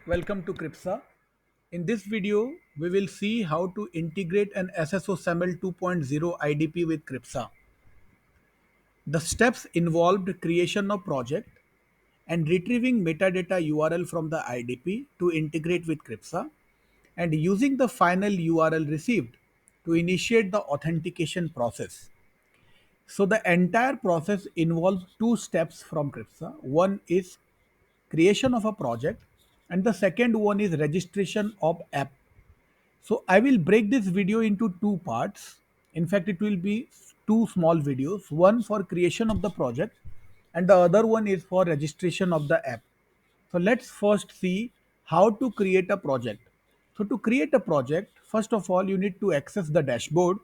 Welcome to Cripsa. In this video, we will see how to integrate an SSO SAML 2.0 IDP with Cripsa. The steps involved creation of project and retrieving metadata URL from the IDP to integrate with Cripsa and using the final URL received to initiate the authentication process. So the entire process involves two steps from Cripsa. One is creation of a project and the second one is registration of app. So I will break this video into two parts. In fact, it will be two small videos, one for creation of the project and the other one is for registration of the app. So let's first see how to create a project. So to create a project, first of all, you need to access the dashboard.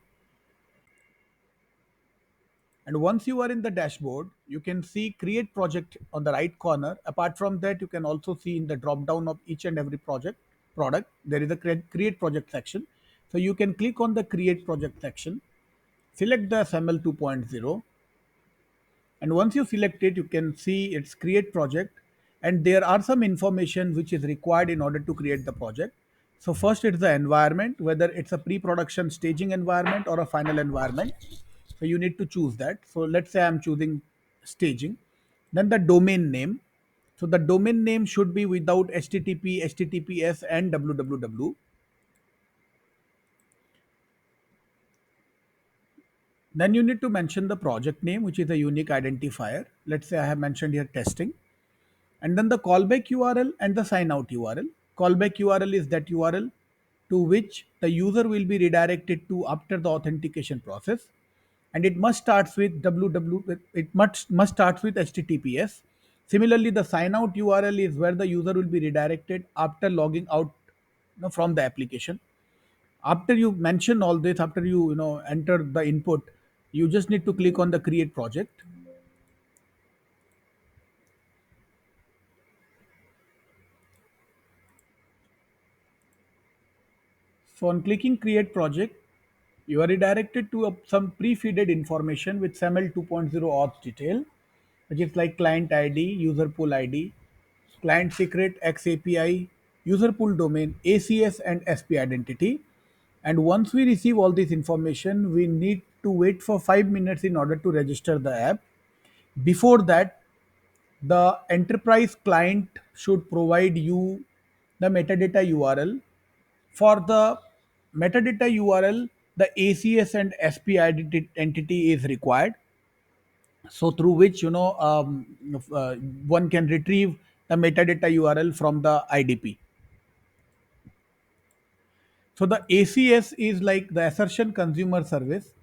And once you are in the dashboard, you can see create project on the right corner. Apart from that, you can also see in the drop down of each and every product, there is a create project section. So you can click on the create project section, select the SAML 2.0, and once you select it, you can see its create project, and there are some information which is required in order to create the project. So first it's the environment, whether it's a pre-production staging environment or a final environment. So you need to choose that. So let's say I'm choosing staging. Then the domain name. So the domain name should be without http, https and www. Then you need to mention the project name, which is a unique identifier. Let's say I have mentioned here testing. And then the callback URL and the sign out URL. Callback URL is that URL to which the user will be redirected to after the authentication process, and it must starts with must starts with https. Similarly, the sign out URL is where the user will be redirected after logging out, from the application. After you mention all this, after you enter the input, you just need to click on the create project. So on clicking create project, you are redirected to some pre-feeded information with SAML 2.0 auth detail, which is like client ID, user pool ID, client secret, XAPI, user pool domain, ACS, and SP identity. And once we receive all this information, we need to wait for 5 minutes in order to register the app. Before that, the enterprise client should provide you the metadata URL. For the metadata URL, the ACS and SP entity is required. So through which one can retrieve the metadata URL from the IDP. So the ACS is like the assertion consumer service.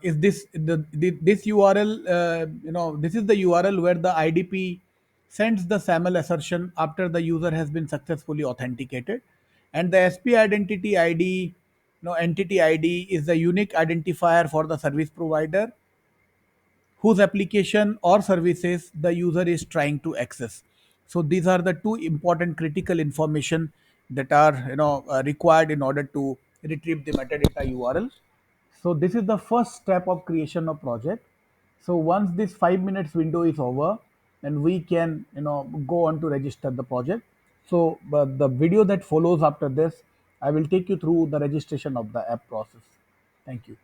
Is this URL? This is the URL where the IDP sends the SAML assertion after the user has been successfully authenticated, and the SP identity ID, entity ID is the unique identifier for the service provider whose application or services the user is trying to access. So these are the two important critical information that are required in order to retrieve the metadata URL. So this is the first step of creation of project. So once this 5 minutes window is over, then we can go on to register the project. So the video that follows after this, I will take you through the registration of the app process. Thank you.